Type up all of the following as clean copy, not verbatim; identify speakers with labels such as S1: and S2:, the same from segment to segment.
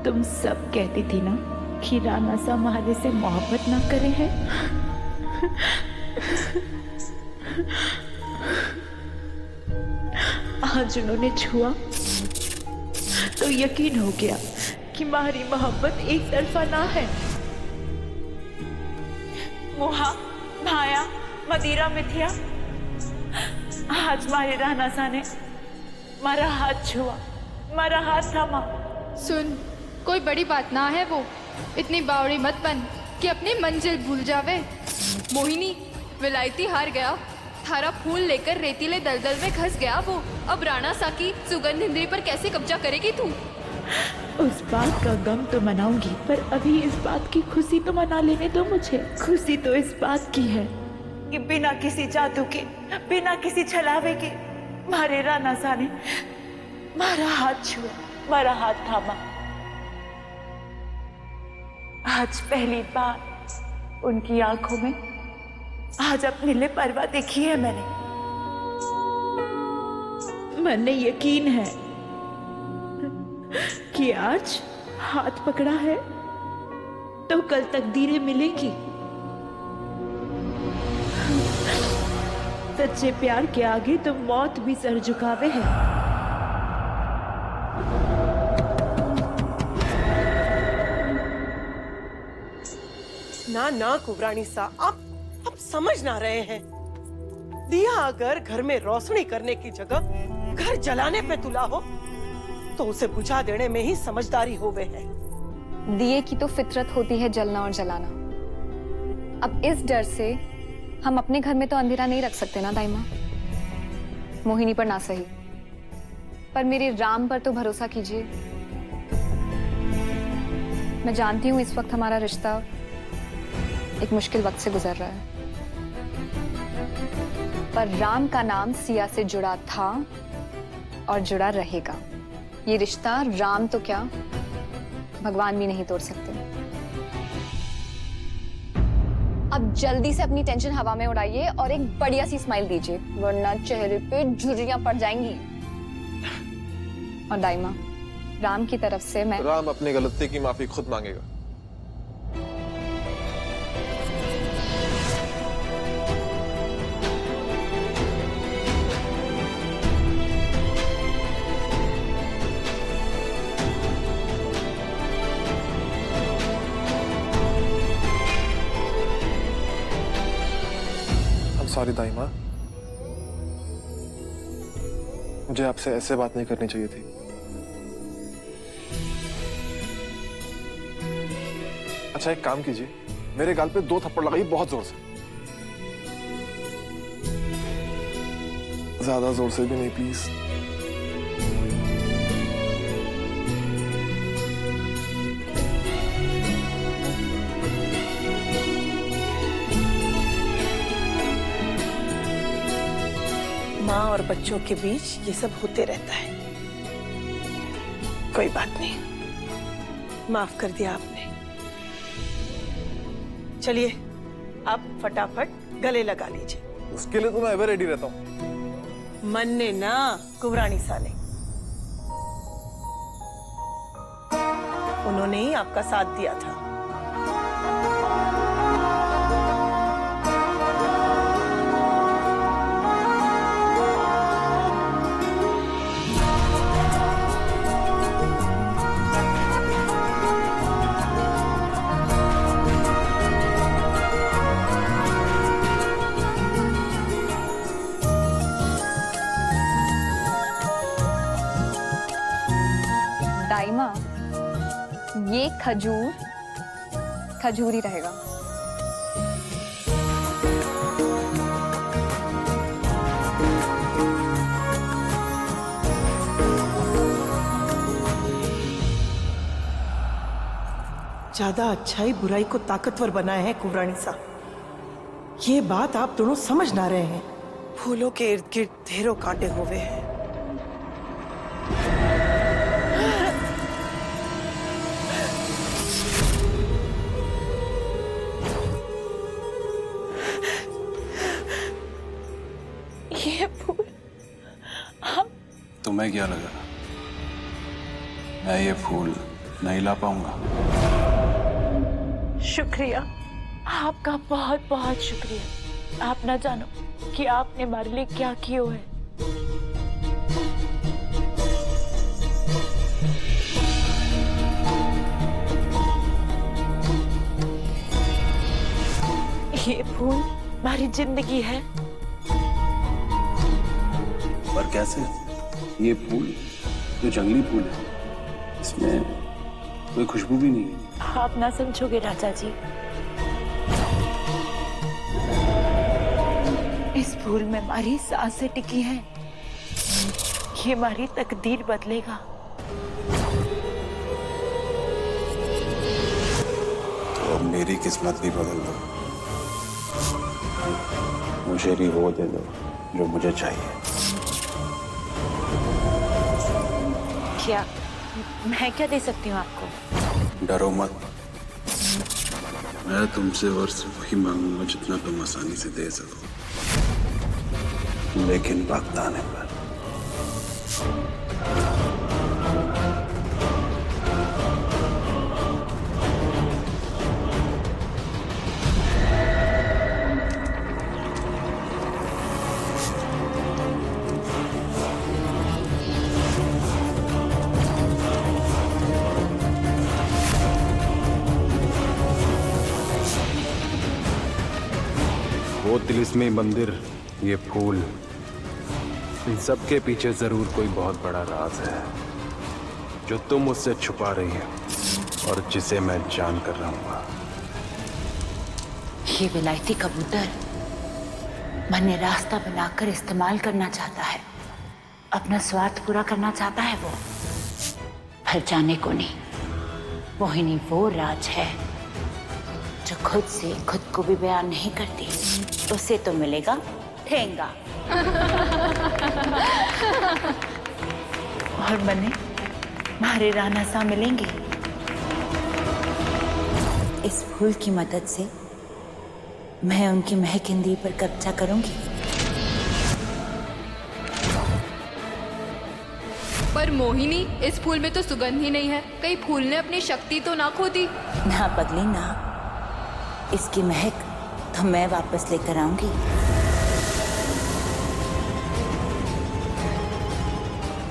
S1: तुम सब कहती थी ना कि राणा सा महारे से मोहब्बत ना करे है। आज उन्होंने छुआ तो यकीन हो गया कि हमारी मोहब्बत एक तरफा ना है। मोहा, भाया, मदिरा, मिथिया, आज हमारे राणा सा ने हमारा हाथ छुआ, हमारा हाथ थामा।
S2: सुन, कोई बड़ी बात ना है वो, इतनी बावड़ी मत बन कि अपनी मंजिल भूल जावे। मोहिनी, विलायती हार गया, थारा फूल लेकर रेतीले दलदल में घस गया वो। अब राणा सा की सुगंध इंद्री पर कैसे कब्जा करेगी तू?
S1: उस बात का गम तो मनाऊंगी, पर अभी इस बात की खुशी तो मना लेने दो मुझे। खुशी तो इस बात की है कि बिना किसी जादू के, बिना किसी छलावे के हमारे राणा सा ने हमारा हाथ छुआ, हमारा हाथ थामा। आज पहली बार उनकी आंखों में आज अपने लिए परवाह देखी है मैंने। मैंने यकीन है कि आज हाथ पकड़ा है तो कल तकदीरें मिलेंगी। सच्चे प्यार के आगे तो मौत भी सर झुकावे है।
S3: ना ना कुबरानी सा, आप समझ ना रहे हैं। दिया अगर घर में रोशनी करने की जगह घर जलाने पे तुला हो तो उसे बुझा देने में ही समझदारी होवे है।
S4: दिए की तो फितरत होती है जलना और जलाना। अब इस डर से हम अपने घर में तो अंधेरा नहीं रख सकते ना दाइमा। मोहिनी पर ना सही, पर मेरे राम पर तो भरोसा कीजिए। मैं जानती हूँ इस वक्त हमारा रिश्ता एक मुश्किल वक्त से गुजर रहा है, पर राम का नाम सिया से जुड़ा था और जुड़ा रहेगा। ये रिश्ता राम तो क्या, भगवान भी नहीं तोड़ सकते। अब जल्दी से अपनी टेंशन हवा में उड़ाइए और एक बढ़िया सी स्माइल दीजिए, वरना चेहरे पे झुर्रियां पड़ जाएंगी। और दाइमा, राम की तरफ से मैं...
S5: राम अपनी गलती की माफी खुद मांगेगा। सॉरी दाइमा, मुझे आपसे ऐसे बात नहीं करनी चाहिए थी। अच्छा एक काम कीजिए, मेरे गाल पे 2 थप्पड़ लगाइए बहुत जोर से। ज्यादा जोर से भी नहीं प्लीज।
S3: माँ और बच्चों के बीच ये सब होते रहता है, कोई बात नहीं, माफ कर दिया आपने। चलिए आप फटाफट गले लगा लीजिए।
S5: उसके लिए तो मैं एवर रेडी रहता हूँ।
S3: मन ने ना, कुबरानी सा ने, उन्होंने ही आपका साथ दिया था।
S4: दाइमा, ये खजूर खजूर ही रहेगा।
S3: ज्यादा अच्छाई बुराई को ताकतवर बनाए हैं कुबरानी सा। ये बात आप दोनों समझ ना रहे हैं। फूलों के इर्द गिर्द ढेरों कांटे हुए हैं। ये फूल
S6: तुम्हें क्या लगा मैं ये फूल नहीं ला पाऊंगा।
S1: शुक्रिया, आपका बहुत बहुत शुक्रिया। आप ना जानो कि आपने हमारे लिए क्या किया है। ये फूल हमारी जिंदगी है।
S6: पर कैसे? ये फूल जो जंगली फूल है, इसमें कोई खुशबू भी नहीं है।
S1: आप ना समझोगे राजा जी, इस फूल में हमारी सांसें टिकी हैं। ये हमारी तकदीर बदलेगा।
S6: तो अब मेरी किस्मत भी बदल दो, मुझे भी वो दे दो जो मुझे चाहिए।
S1: क्या मैं क्या दे सकती हूँ आपको?
S6: डरो मत, मैं तुमसे और सिर्फ वही मांगूंगा जितना तुम आसानी से दे सको, लेकिन वक्त आने पर।
S7: वो तिलिस्मी मंदिर, ये फूल, इन सब के पीछे जरूर कोई बहुत बड़ा राज है जो तुम मुझसे छुपा रही हो और जिसे मैं जान कर रहूंगा।
S1: ये विलायती कबूतर मैंने रास्ता बनाकर इस्तेमाल करना चाहता है, अपना स्वार्थ पूरा करना चाहता है वो। पर जाने को नहीं, मोहिनी वो राज है जो खुद से खुद को भी बयान नहीं करती। उसे तो मिलेगा ठेंगा और मने मारे राना सा मिलेंगे। इस फूल की मदद से मैं उनकी महकिंदी पर कब्जा करूंगी।
S2: पर मोहिनी, इस फूल में तो सुगंध ही नहीं है। कहीं फूल ने अपनी शक्ति तो ना खो दी?
S1: ना पगली ना, इसकी महक तो मैं वापस लेकर आऊंगी।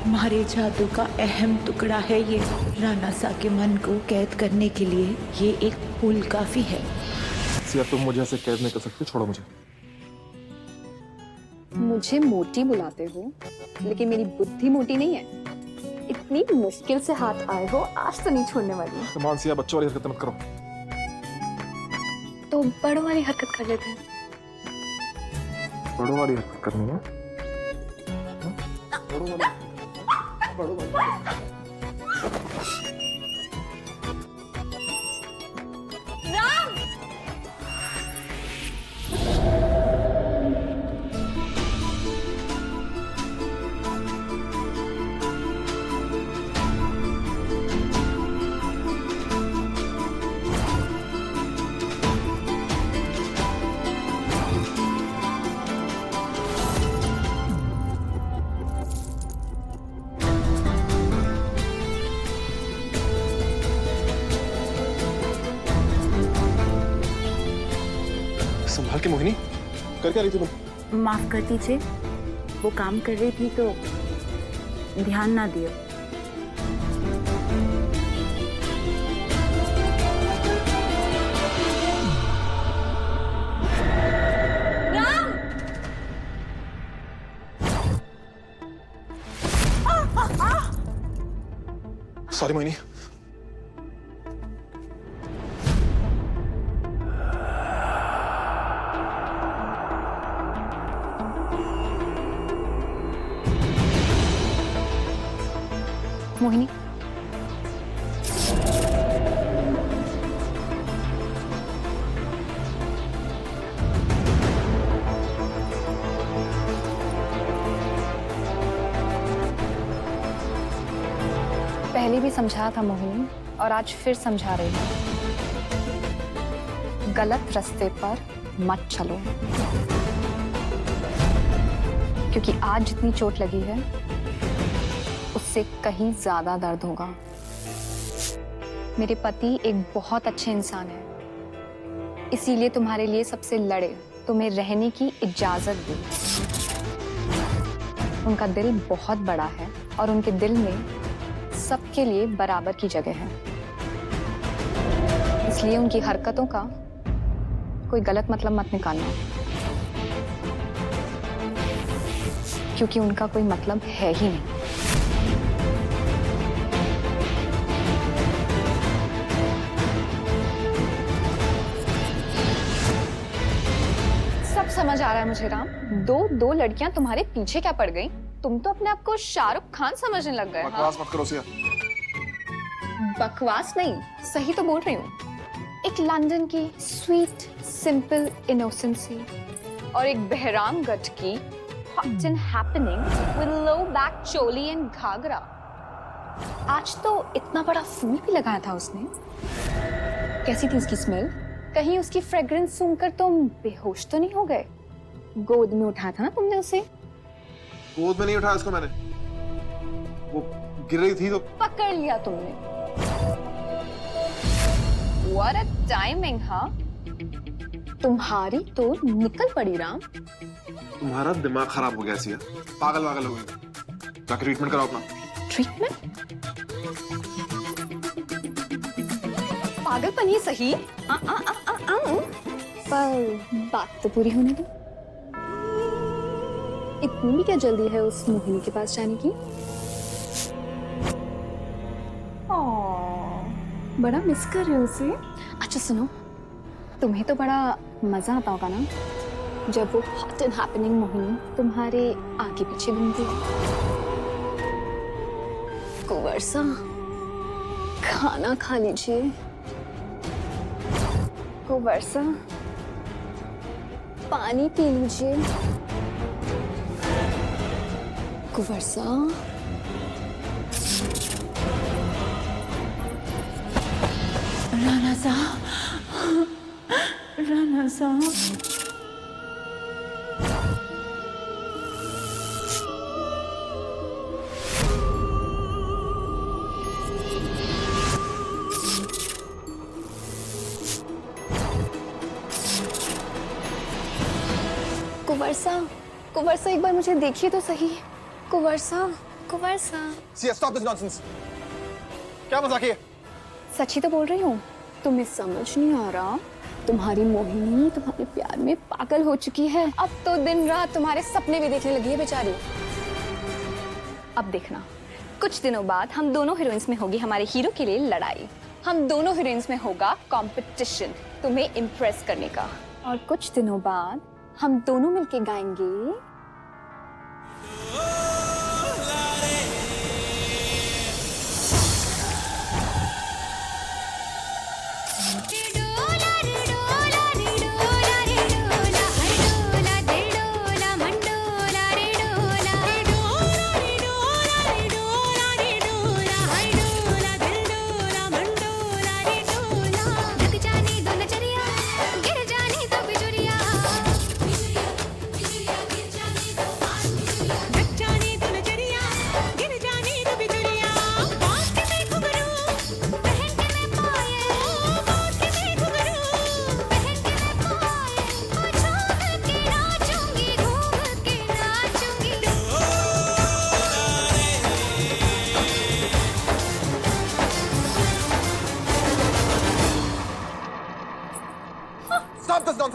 S1: हमारे जादू का अहम टुकड़ा है ये। राना सा के मन को कैद करने के लिए ये एक फूल काफी है।
S5: सिया, तुम मुझे ऐसे कैद नहीं कर सकते, छोड़ो मुझे।
S4: मुझे मोटी बुलाते हो, लेकिन मेरी बुद्धि मोटी नहीं है। इतनी मुश्किल से हाथ आए हो, आज तो नहीं छोड़ने वाली।
S5: कमान सिया, बच्चों वाली हरकत मत करो।
S4: तो बड़ों वाली हरकत कर लेते हैं।
S5: बड़ों वाली हरकत करनी है? बड़ों वाली। संभाल के मोहिनी, कर क्या रही थी तुम?
S1: माफ कर दीजिए, वो काम कर रही थी तो ध्यान ना दियो।
S5: सॉरी मोहिनी।
S4: मोहिनी, पहले भी समझा था मोहिनी, और आज फिर समझा रही हूँ। गलत रास्ते पर मत चलो, क्योंकि आज जितनी चोट लगी है उससे कहीं ज्यादा दर्द होगा। मेरे पति एक बहुत अच्छे इंसान है, इसीलिए तुम्हारे लिए सबसे लड़े, तुम्हें रहने की इजाजत दी। उनका दिल बहुत बड़ा है और उनके दिल में सबके लिए बराबर की जगह है, इसलिए उनकी हरकतों का कोई गलत मतलब मत निकालना, क्योंकि उनका कोई मतलब है ही नहीं। सब समझ आ रहा है मुझे राम। दो लड़कियां तुम्हारे पीछे क्या पड़ गई? तुम तो अपने आप को शाहरुख खान समझने लग गए।
S5: बकवास मत करो सिया।
S4: बकवास नहीं, सही तो बोल रही हूँ। एक लंदन की स्वीट सिंपल इनोसेंसी और एक बहरामगढ़ की hot and happening with low back choli and ghaghra. आज तो इतना बड़ा फूल भी लगाया था उसने। कैसी थी उसकी स्मेल? कहीं उसकी फ्रेग्रेंस सुनकर तुम बेहोश तो नहीं हो गए? गोद में उठाया था ना तुमने उसे?
S5: गोद में नहीं उठाया उसको मैंने, वो गिर रही थी तो
S4: पकड़ लिया तुमने। What a timing, हाँ? तुम्हारी तो निकल पड़ी राम।
S5: तुम्हारा दिमाग खराब हो गया सिया, पागल वागल हो गई। जाके ट्रीटमेंट कराओ अपना।
S4: ट्रीटमेंट? पागलपन ही सही। पर बात तो पूरी होने दो। इतनी भी क्या जल्दी है उस मोहिनी के पास जाने की? बड़ा मिस कर रहे हो उसे? अच्छा सुनो, तुम्हें तो बड़ा मजा आता होगा ना जब वो हॉट एंड हैपनिंग मोहिनी तुम्हारे आगे पीछे घूमती है। कुंवर सा, खाना खा लीजिए। कुंवर सा, पानी पी लीजिए। कुंवर सा,
S1: राणा साहब, राणा साहब।
S4: कुंवरसा, कुंवरसा एक बार मुझे देखिए तो सही। कुंवरसा, कुंवरसा।
S5: Siya stop this nonsense. क्या मजाक है?
S4: सच ही तो बोल रही हूँ। तुम्हें समझ नहीं आ रहा? तुम्हारी मोहिनी तुम्हारे प्यार में पागल हो चुकी है। अब तो दिन रात तुम्हारे सपने भी देखने लगी है बेचारी। अब देखना, कुछ दिनों बाद हम दोनों हीरोइंस में होगी हमारे हीरो के लिए लड़ाई। हम दोनों हीरोइंस में होगा कंपटीशन तुम्हें इम्प्रेस करने का। और कुछ दिनों बाद हम दोनों मिलके गाएंगे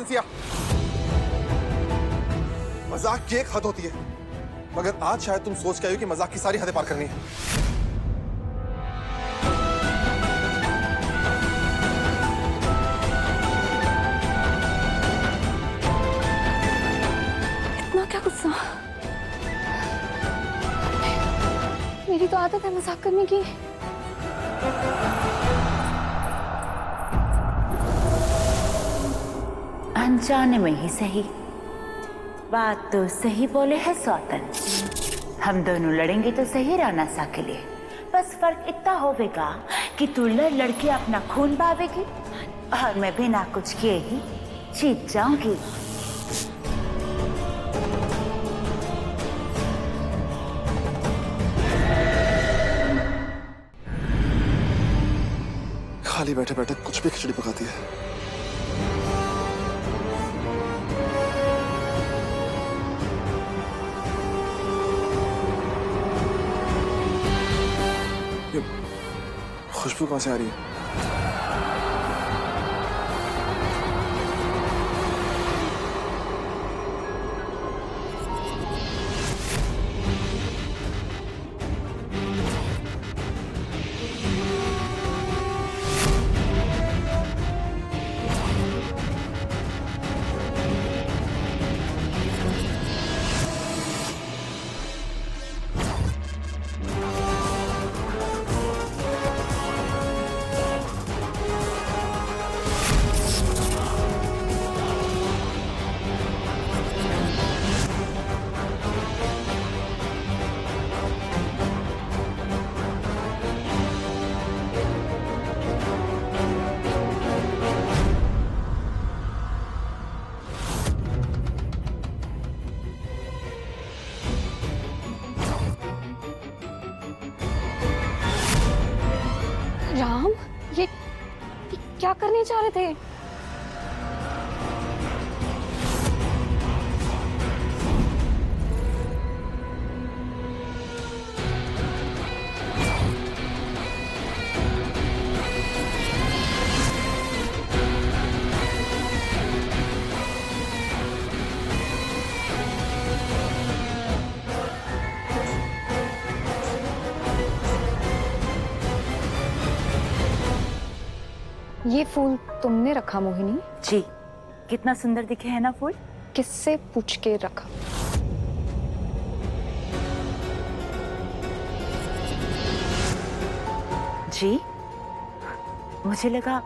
S5: सिया, मजाक की एक हद होती है, मगर आज शायद तुम सोच के आई हो कि मजाक की सारी हदें पार करनी है।
S4: इतना क्या गुस्सा? मेरी तो आदत है मजाक करने की।
S1: अनजाने में ही सही, बात तो सही बोले है सौतन। हम दोनों लड़ेंगे तो सही राणा सा के लिए, बस फर्क इतना होगा कि तू लड़के अपना खून बहावेगी और मैं बिना कुछ किए ही जीत जाऊंगी।
S5: खाली बैठे बैठे कुछ भी खिचड़ी पकाती है। ये खुशबू कहाँ से आ रही है?
S4: राम, ये क्या करने जा रहे थे? ये फूल तुमने रखा मोहिनी?
S1: जी, कितना सुंदर दिखे है ना फूल।
S4: किससे पूछ के रखा?
S1: जी, मुझे लगा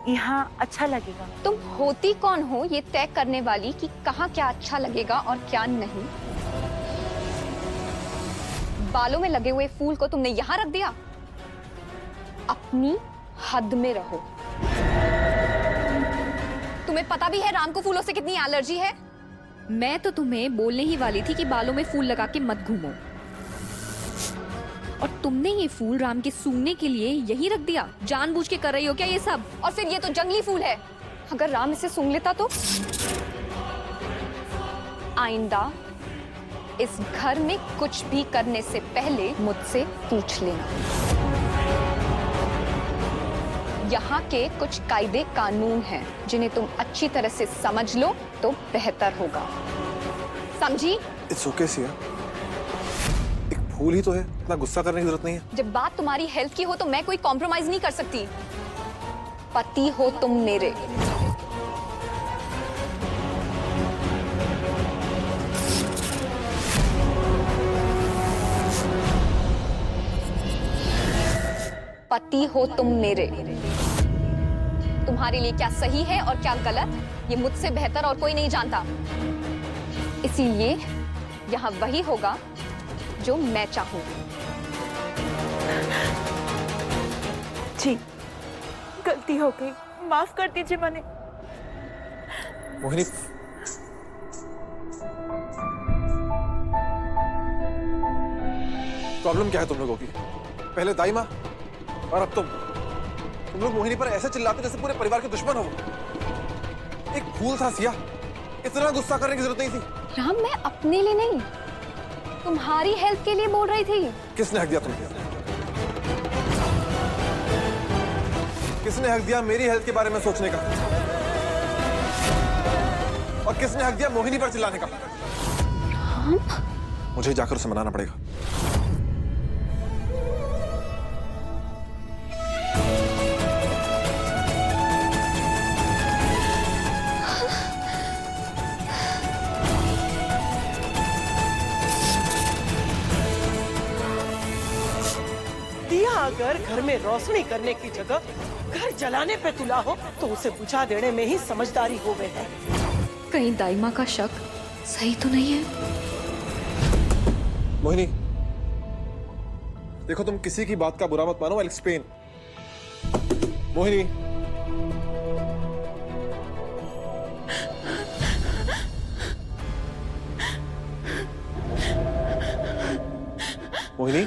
S1: यहाँ अच्छा लगेगा।
S4: तुम होती कौन हो ये तय करने वाली कि कहाँ क्या अच्छा लगेगा और क्या नहीं? बालों में लगे हुए फूल को तुमने यहाँ रख दिया। अपनी हद में रहो। तुम्हें पता भी है राम को फूलों से कितनी एलर्जी है।
S8: मैं तो तुम्हें बोलने ही वाली थी कि बालों में फूल लगा के मत घूमो, और तुमने ये फूल राम के सूंघने के लिए यहीं रख दिया। जानबूझ के कर रही हो क्या ये सब?
S4: और फिर ये तो जंगली फूल है, अगर राम इसे सूंघ लेता तो? आइंदा इस घर में कुछ भी करने से पहले मुझसे पूछ लेना। यहाँ के कुछ कायदे कानून हैं जिन्हें तुम अच्छी तरह से समझ लो तो बेहतर होगा, समझी?
S5: इट्स ओके सिया, एक फूल ही तो है, इतना गुस्सा करने की जरूरत नहीं है।
S4: जब बात तुम्हारी हेल्थ की हो तो मैं कोई कॉम्प्रोमाइज नहीं कर सकती। पति हो तुम मेरे। पति हो तुम मेरे। तुम्हारे लिए क्या सही है और क्या गलत ये मुझसे बेहतर और कोई नहीं जानता। इसीलिए यहाँ वही होगा जो मैं चाहूं।
S1: जी, गलती हो गई, माफ कर दीजिए मैंने।
S5: मोहिनी, प्रॉब्लम क्या है तुम लोगों की? पहले दाई माँ और अब तुम लोग मोहिनी पर ऐसे चिल्लाते जैसे पूरे परिवार के दुश्मन हो। एक फूल था सिया, इतना गुस्सा करने की जरूरत नहीं थी।
S4: राम, मैं अपने लिए नहीं, तुम्हारी हेल्प के लिए बोल रही थी।
S5: किसने हक दिया तुम्हें? किसने हक दिया मेरी हेल्थ के बारे में सोचने का? और किसने हक दिया मोहिनी पर चिल्लाने का? मुझे जाकर उसे मनाना पड़ेगा।
S3: दिया अगर घर में रोशनी करने की जगह घर जलाने पे तुला हो तो उसे बुझा देने में ही समझदारी हो गई है।
S8: कहीं दाइमा का शक सही तो नहीं है?
S5: मोहिनी, देखो तुम किसी की बात का बुरा मत मानो। I will explain. Mohini, Mohini,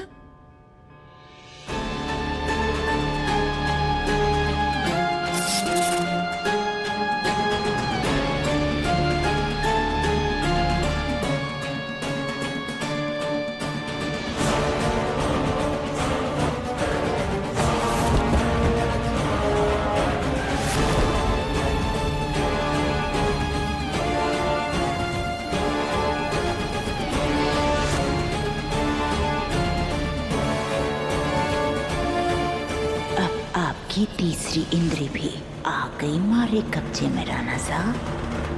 S1: की तीसरी इंद्री भी आ गई मारे कब्जे में राणा साहब।